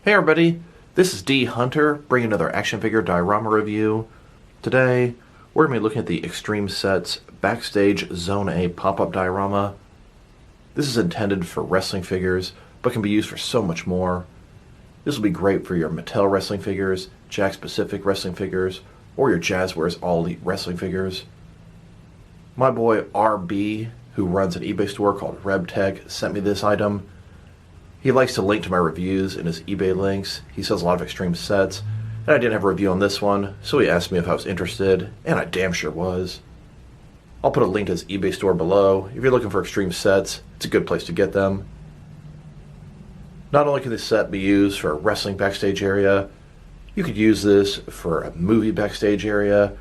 Hey everybody, this is D Hunter, bringing another action figure diorama review. Today, we're going to be looking at the Extreme Sets Backstage Zone A pop-up diorama. This is intended for wrestling figures, but can be used for so much more. This will be great for your Mattel wrestling figures, Jakks Pacific wrestling figures, or your Jazwares All Elite wrestling figures. My boy RB, who runs an eBay store called REB-TECH, sent me this item. He likes to link to my reviews in his eBay links. He sells a lot of Extreme Sets, and I didn't have a review on this one, so he asked me if I was interested, and I damn sure was. I'll put a link to his eBay store below. If you're looking for Extreme Sets, it's a good place to get them. Not only can this set be used for a wrestling backstage area, you could use this for a movie backstage area,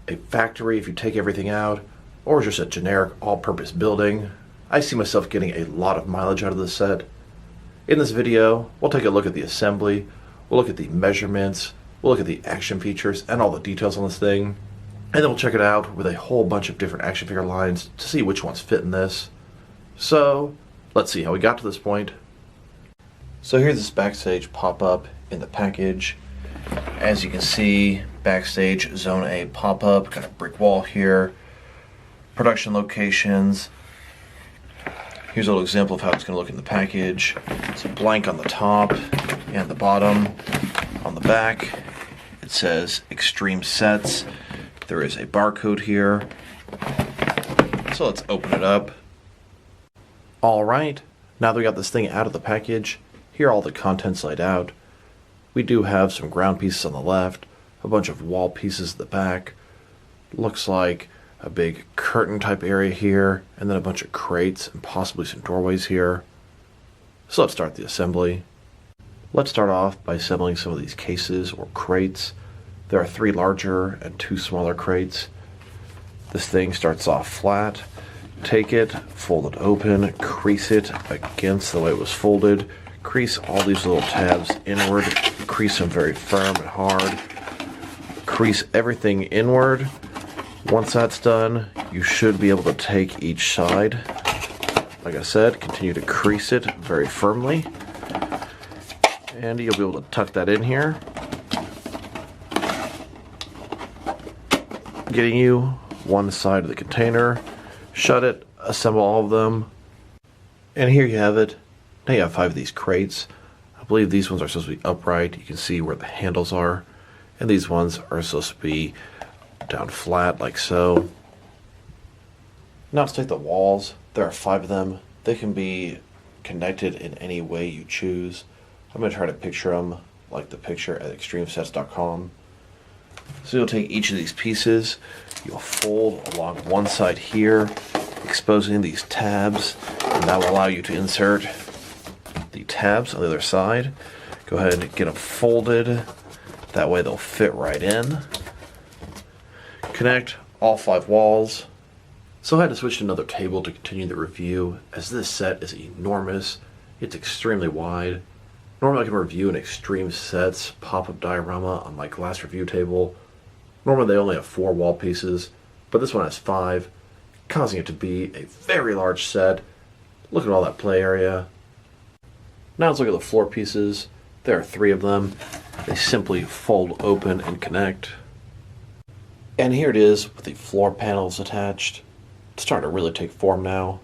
a factory if you take everything out, or just a generic all-purpose building. I see myself getting a lot of mileage out of this set. In this video, we'll take a look at the assembly, we'll look at the measurements, we'll look at the action features and all the details on this thing, and then we'll check it out with a whole bunch of different action figure lines to see which ones fit in this. So, let's see how we got to this point. So here's this Backstage pop-up in the package. As you can see, Backstage Zone A pop-up, got a brick wall here, production locations. Here's a little example of how it's going to look in the package. It's a blank on the top and the bottom. On the back, it says Extreme Sets. There is a barcode here. So let's open it up. Alright, now that we got this thing out of the package, here are all the contents laid out. We do have some ground pieces on the left, a bunch of wall pieces at the back. Looks like a big curtain type area here, and then a bunch of crates and possibly some doorways here. So let's start the assembly. Let's start off by assembling some of these cases or crates. There are 3 larger and 2 smaller crates. This thing starts off flat. Take it, fold it open, crease it against the way it was folded. Crease all these little tabs inward. Crease them very firm and hard. Crease everything inward. Once that's done, you should be able to take each side. Like I said, continue to crease it very firmly. And you'll be able to tuck that in here. Getting you one side of the container. Shut it, assemble all of them. And here you have it. Now you have 5 of these crates. I believe these ones are supposed to be upright. You can see where the handles are. And these ones are supposed to be down flat like so. Now let's take the walls. There are 5 of them. They can be connected in any way you choose. I'm going to try to picture them like the picture at extremesets.com. So you'll take each of these pieces, you'll fold along one side here, exposing these tabs, and that will allow you to insert the tabs on the other side. Go ahead and get them folded. That way they'll fit right in. Connect all 5 walls. So I had to switch to another table to continue the review, as this set is enormous. It's extremely wide. Normally I can review an Extreme Sets pop-up diorama on my glass review table. Normally they only have 4 wall pieces, but this one has 5, causing it to be a very large set. Look at all that play area. Now let's look at the floor pieces. There are 3 of them. They simply fold open and connect. And here it is with the floor panels attached. It's starting to really take form now.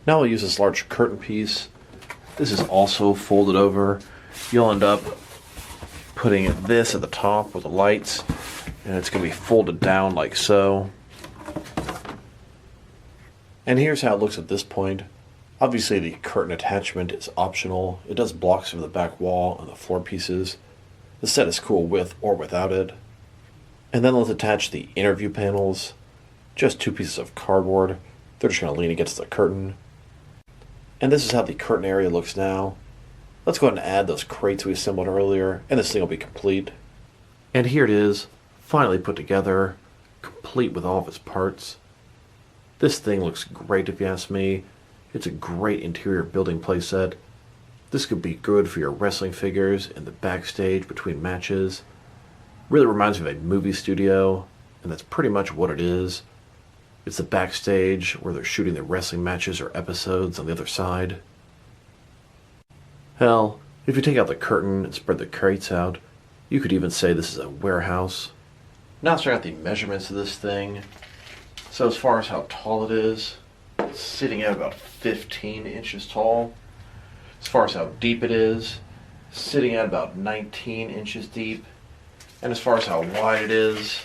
Now I'll use this large curtain piece. This is also folded over. You'll end up putting this at the top with the lights, and it's going to be folded down like so. And here's how it looks at this point. Obviously the curtain attachment is optional. It does block some of the back wall and the floor pieces. The set is cool with or without it. And then let's attach the inner view panels. Just 2 pieces of cardboard. They're just going to lean against the curtain. And this is how the curtain area looks now. Let's go ahead and add those crates we assembled earlier, and this thing will be complete. And here it is, finally put together, complete with all of its parts. This thing looks great if you ask me. It's a great interior building playset. This could be good for your wrestling figures in the backstage between matches. Really reminds me of a movie studio, and that's pretty much what it is. It's the backstage where they're shooting the wrestling matches or episodes on the other side. Hell, If you take out the curtain and spread the crates out, you could even say this is a warehouse. Now let's check out the measurements of this thing. So as far as how tall it is, it's sitting at about 15 inches tall. As far as how deep it is, sitting at about 19 inches deep. And as far as how wide it is,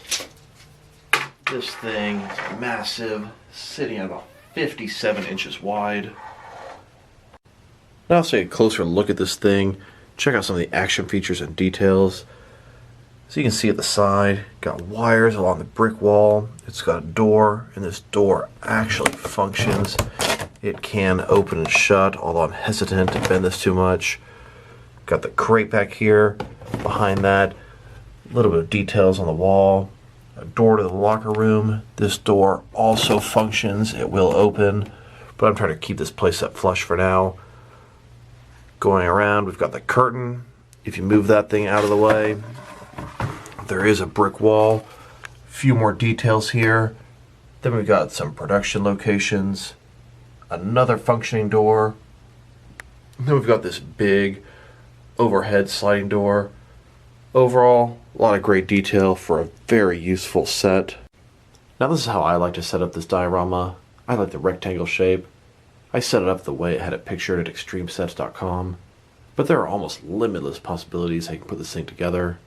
this thing is massive, sitting at about 57 inches wide. Now let's take a closer look at this thing, check out some of the action features and details. So you can see at the side, got wires along the brick wall. It's got a door, and this door actually functions. It can open and shut, although I'm hesitant to bend this too much. Got the crate back here. Behind that, a little bit of details on the wall. A door to the locker room. This door also functions. It will open, but I'm trying to keep this place up flush for now. Going around, we've got the curtain. If you move that thing out of the way, there is a brick wall. A few more details here. Then we've got some production locations. Another functioning door. And then we've got this big overhead sliding door. Overall, a lot of great detail for a very useful set. Now this is how I like to set up this diorama. I like the rectangle shape. I set it up the way it had it pictured at extremesets.com. But there are almost limitless possibilities how you can put this thing together.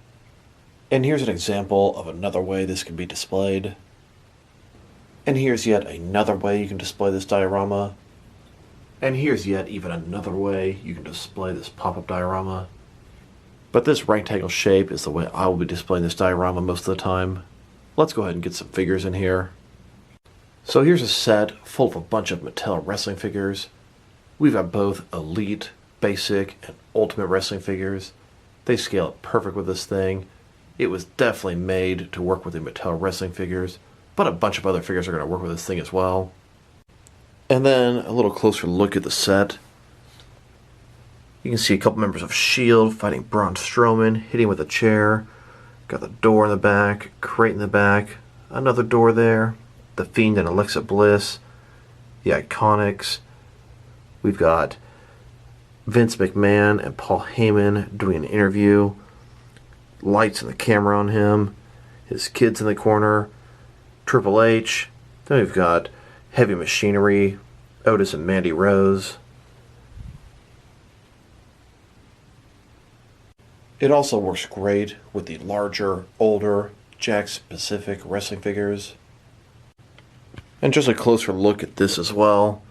And here's an example of another way this can be displayed. And here's yet another way you can display this diorama. And here's yet even another way you can display this pop-up diorama. But this rectangle shape is the way I will be displaying this diorama most of the time. Let's go ahead and get some figures in here. So here's a set full of a bunch of Mattel wrestling figures. We've got both Elite, Basic, and Ultimate wrestling figures. They scale up perfect with this thing. It was definitely made to work with the Mattel wrestling figures, but a bunch of other figures are going to work with this thing as well. And then a little closer look at the set. You can see a couple members of S.H.I.E.L.D. fighting Braun Strowman, hitting with a chair. Got the door in the back, crate in the back, another door there. The Fiend and Alexa Bliss, the Iconics. We've got Vince McMahon and Paul Heyman doing an interview. Lights and the camera on him. His kids in the corner. Triple H. Then we've got Heavy Machinery, Otis and Mandy Rose. It also works great with the larger, older Jakks Pacific wrestling figures. And just a closer look at this as well.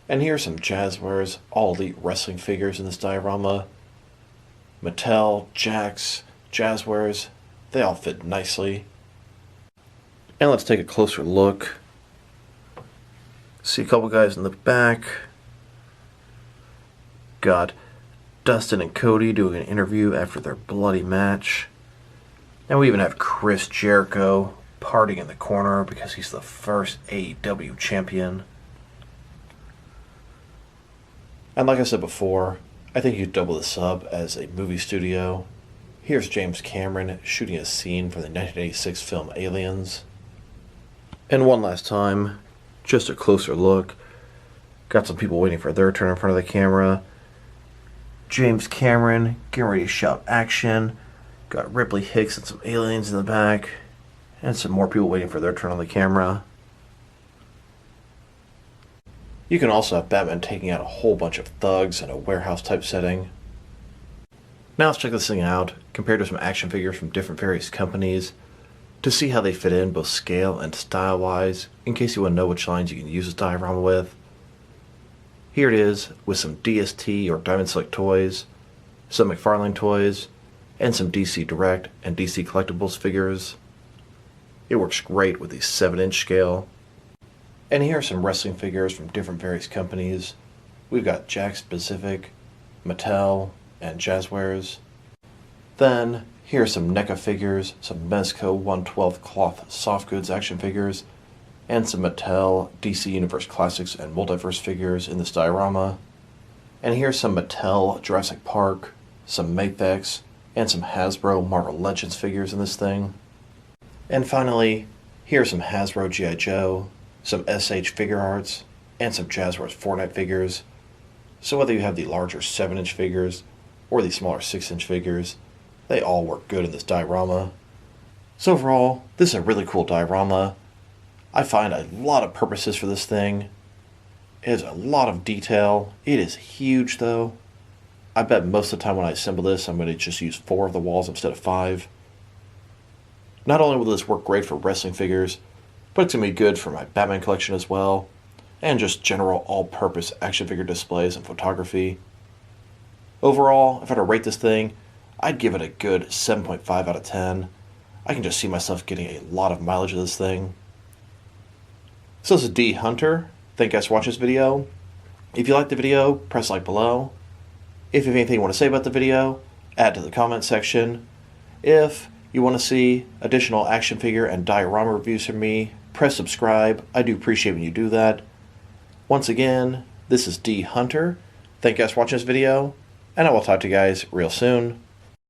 And here's some Jazwares All Elite wrestling figures in this diorama. Mattel, Jakks, Jazwares, they all fit nicely. And let's take a closer look. See a couple guys in the back. Got Dustin and Cody doing an interview after their bloody match. And we even have Chris Jericho partying in the corner because he's the first AEW champion. And like I said before, I think you could double this up as a movie studio. Here's James Cameron shooting a scene from the 1986 film Aliens. And one last time, just a closer look. Got some people waiting for their turn in front of the camera. James Cameron getting ready to shout action. Got Ripley Hicks and some aliens in the back. And some more people waiting for their turn on the camera. You can also have Batman taking out a whole bunch of thugs in a warehouse type setting. Now let's check this thing out, compared to some action figures from different various companies, to see how they fit in both scale and style wise, in case you want to know which lines you can use this diorama with. Here it is with some DST or Diamond Select toys, some McFarlane toys, and some DC Direct and DC Collectibles figures. It works great with the 7-inch scale. And here are some wrestling figures from different various companies. We've got Jakks Pacific, Mattel, and Jazwares. Then, here are some NECA figures, some Mezco 1/12 cloth soft goods action figures, and some Mattel DC Universe Classics and Multiverse figures in this diorama. And here's some Mattel Jurassic Park, some Maplex, and some Hasbro Marvel Legends figures in this thing. And finally, Here are some Hasbro G.I. Joe, some SH figure arts, and some Jazwares Fortnite figures. So whether you have the larger 7-inch figures or the smaller 6-inch figures, they all work good in this diorama. So overall, this is a really cool diorama. I find a lot of purposes for this thing. It has a lot of detail. It is huge though. I bet most of the time when I assemble this, I'm going to just use 4 of the walls instead of 5. Not only will this work great for wrestling figures, but it's going to be good for my Batman collection as well, and just general all-purpose action figure displays and photography. Overall, if I had to rate this thing, I'd give it a good 7.5 out of 10. I can just see myself getting a lot of mileage of this thing. So this is D Hunter. Thank you guys for watching this video. If you liked the video, press like below. If you have anything you want to say about the video, add to the comment section. If you want to see additional action figure and diorama reviews from me, press subscribe. I do appreciate when you do that. Once again, this is D Hunter. Thank you guys for watching this video, and I will talk to you guys real soon.